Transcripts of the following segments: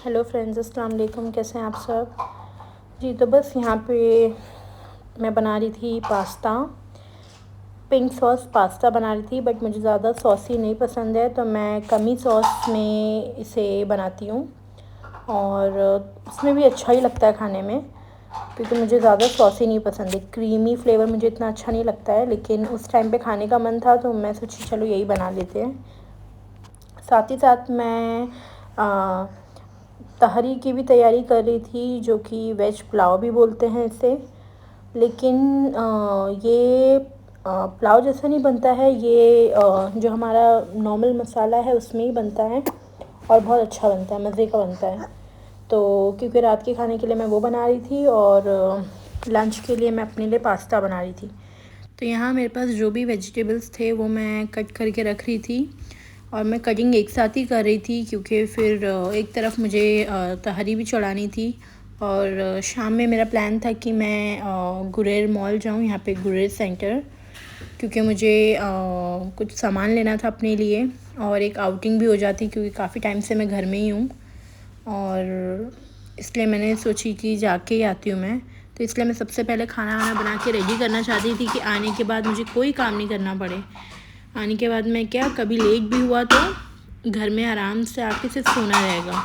Hello friends, अस्सलाम वालेकुम। कैसे हैं आप सब? जी तो बस यहाँ पे मैं बना रही थी पास्ता। पिंक सॉस पास्ता बना रही थी, बट मुझे ज़्यादा सॉसी नहीं पसंद है तो मैं कम ही सॉस में इसे बनाती हूँ। और उसमें भी अच्छा ही लगता है खाने में, क्योंकि मुझे ज़्यादा सॉसी नहीं पसंद है। क्रीमी फ्लेवर मुझे इतना अच्छा नहीं लगता है, लेकिन उस टाइम पे खाने का मन था तो मैं सोची चलो यही बना लेते हैं। साथ ही साथ मैं तहरी की भी तैयारी कर रही थी, जो कि वेज पुलाव भी बोलते हैं इसे। लेकिन ये पुलाव जैसा नहीं बनता है, ये जो हमारा नॉर्मल मसाला है उसमें ही बनता है और बहुत अच्छा बनता है, मज़े का बनता है। तो क्योंकि रात के खाने के लिए मैं वो बना रही थी और लंच के लिए मैं अपने लिए पास्ता बना रही थी। तो यहाँ मेरे पास जो भी वेजिटेबल्स थे वो मैं कट करके रख रही थी, और मैं कटिंग एक साथ ही कर रही थी क्योंकि फिर एक तरफ मुझे तहरी भी चढ़ानी थी। और शाम में मेरा प्लान था कि मैं गुरेर मॉल जाऊँ, यहाँ पे गुरेर सेंटर, क्योंकि मुझे कुछ सामान लेना था अपने लिए और एक आउटिंग भी हो जाती, क्योंकि काफ़ी टाइम से मैं घर में ही हूँ। और इसलिए मैंने सोची कि जाके ही आती हूँ मैं। तो इसलिए मैं सबसे पहले खाना वाना बना के रेडी करना चाहती थी कि आने के बाद मुझे कोई काम नहीं करना पड़े। आने के बाद मैं क्या, कभी लेट भी हुआ तो घर में आराम से आके सिर्फ सोना रहेगा।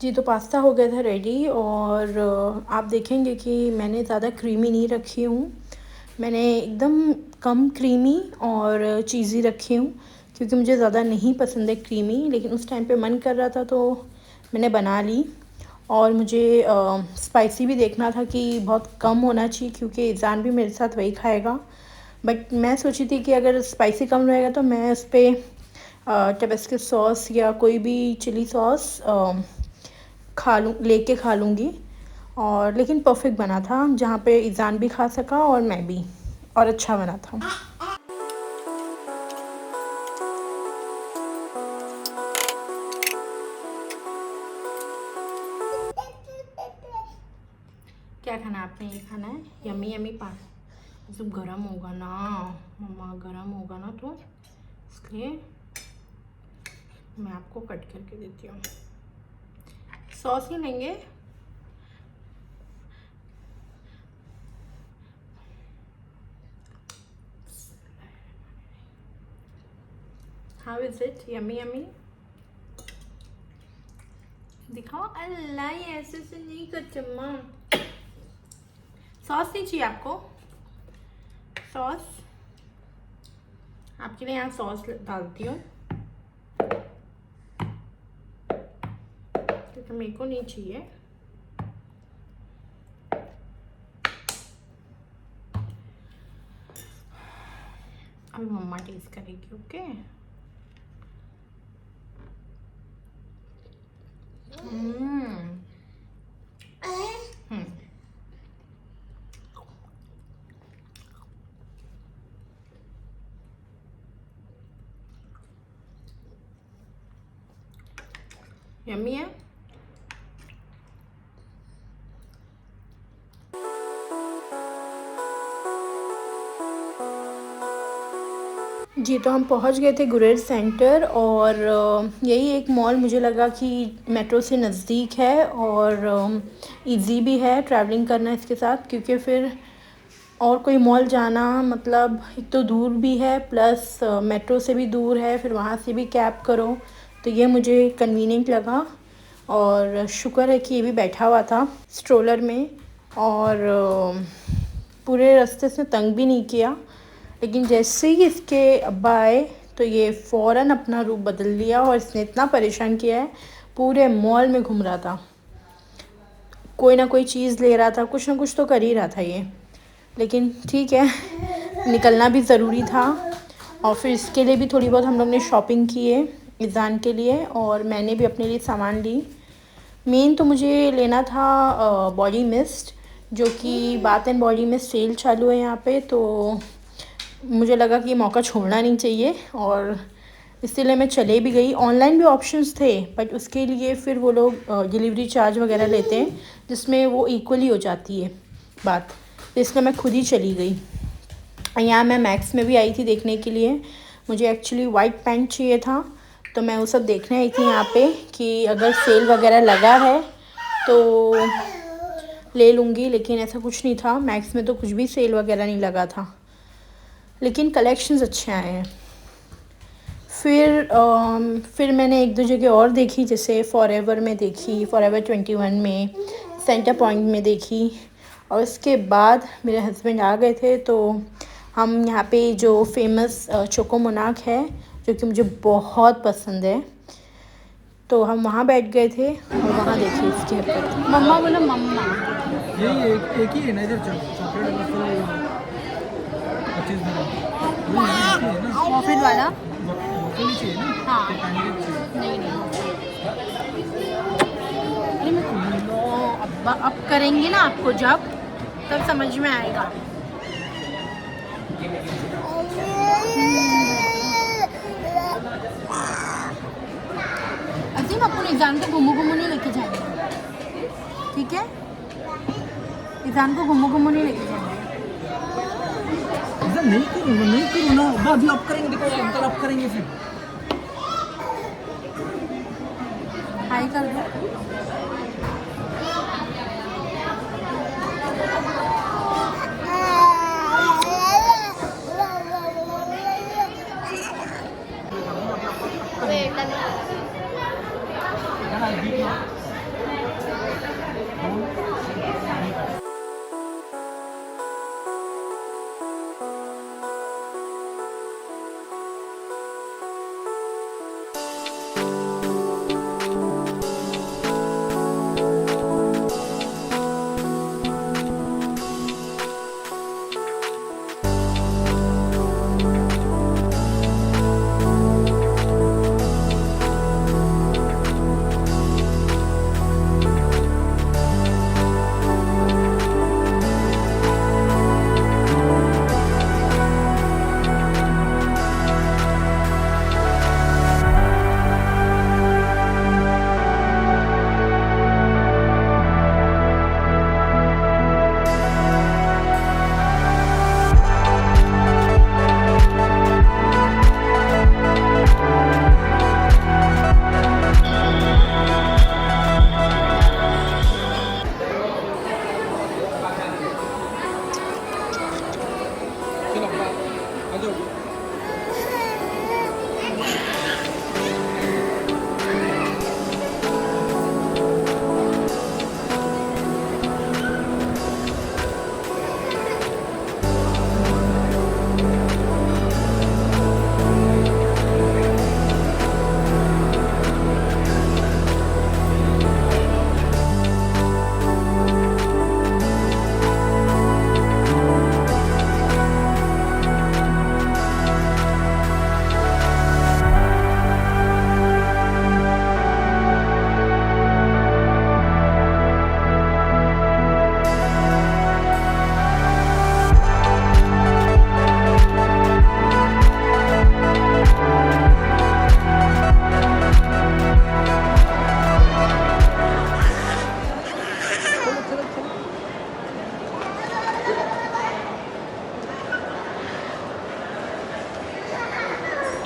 जी तो पास्ता हो गया था रेडी, और आप देखेंगे कि मैंने ज़्यादा क्रीमी नहीं रखी हूँ। मैंने एकदम कम क्रीमी और चीज़ी रखी हूँ, क्योंकि मुझे ज़्यादा नहीं पसंद है क्रीमी, लेकिन उस टाइम पे मन कर रहा था तो मैंने बना ली। और मुझे स्पाइसी भी देखना था कि बहुत कम होना चाहिए, क्योंकि ईज़ान भी मेरे साथ वही खाएगा। बट मैं सोची थी कि अगर स्पाइसी कम रहेगा तो मैं उस पर टबस्को सॉस या कोई भी चिली सॉस खा लूँगी। और लेकिन परफेक्ट बना था, जहाँ पे ईज़ान भी खा सका और मैं भी, और अच्छा बना था। क्या खाना है आपने? ये खाना है यम्मी यम्मी पास। जब गरम होगा ना मम्मा, गरम होगा ना, तो इसलिए मैं आपको कट करके देती हूँ। सॉस ही लेंगे। How is it? Yummy yummy. दिखाओ। अल्लाह, ये ऐसे से नहीं कर चम्मा। सॉस नहीं चाहिए आपको? सॉस आपके लिए यहाँ सॉस डालती हूँ, क्योंकि मेरे को नहीं चाहिए। अभी मम्मा टेस्ट करेगी। ओके। यम्मी है। जी तो हम पहुंच गए थे गुरेर सेंटर, और यही एक मॉल मुझे लगा कि मेट्रो से नज़दीक है और इजी भी है ट्रैवलिंग करना इसके साथ, क्योंकि फिर और कोई मॉल जाना मतलब एक तो दूर भी है, प्लस मेट्रो से भी दूर है, फिर वहाँ से भी कैब करो, तो ये मुझे कन्वीनियंट लगा। और शुक्र है कि ये भी बैठा हुआ था स्ट्रोलर में, और पूरे रास्ते से तंग भी नहीं किया। लेकिन जैसे ही इसके अब्बा आए तो ये फ़ौरन अपना रूप बदल लिया, और इसने इतना परेशान किया है, पूरे मॉल में घूम रहा था, कोई ना कोई चीज़ ले रहा था, कुछ ना कुछ तो कर ही रहा था ये। लेकिन ठीक है, निकलना भी ज़रूरी था। और फिर इसके लिए भी थोड़ी बहुत हम लोग ने शॉपिंग की है इज़ान के लिए, और मैंने भी अपने लिए सामान ली। मेन तो मुझे लेना था बॉडी मिस्ट, जो कि बाथ एंड बॉडी में सेल चालू है यहाँ पे, तो मुझे लगा कि ये मौका छोड़ना नहीं चाहिए, और इसीलिए मैं चले भी गई। ऑनलाइन भी ऑप्शंस थे, बट उसके लिए फिर वो लोग डिलीवरी चार्ज वगैरह लेते हैं, जिसमें वो इक्वली हो जाती है बात, तो इसलिए मैं खुद ही चली गई। यहाँ मैं मैक्स में भी आई थी देखने के लिए, मुझे एक्चुअली वाइट पैंट चाहिए था, तो मैं वो सब देखने आई थी यहाँ पे कि अगर सेल वगैरह लगा है तो ले लूँगी। लेकिन ऐसा कुछ नहीं था, मैक्स में तो कुछ भी सेल वगैरह नहीं लगा था, लेकिन कलेक्शंस अच्छे आए हैं। फिर मैंने एक दो जगह और देखी, जैसे फॉरएवर में देखी, फॉरएवर 21 में, सेंटर पॉइंट में देखी। और उसके बाद मेरे हस्बैंड आ गए थे, तो हम यहाँ पे जो फेमस चोको मोनाक है, जो कि मुझे बहुत पसंद है, तो हम वहाँ बैठ गए थे और वहाँ देखी इसकी हरकत। मम्मा बोलो मम्मा। यही एक ही है ना इधर, चॉकलेट प्रॉफिट वाला चाहिए ना। हाँ, नहीं अरे मैं अब करेंगे ना आपको, जब तब समझ में आएगा। अजीम अपन इज़ान को घुमू नहीं लेके जाएंगे, ठीक है? इज़ान को घुमू नहीं लेके जाएंगे। नहीं करूँ ना, बाद में अप करेंगे, देखो अंकल अप करेंगे फिर। हाई कर दो।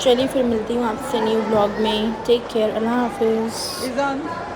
चलिए फिर मिलती हूँ आपसे न्यू ब्लॉग में। टेक केयर, अल्लाह हाफिज़।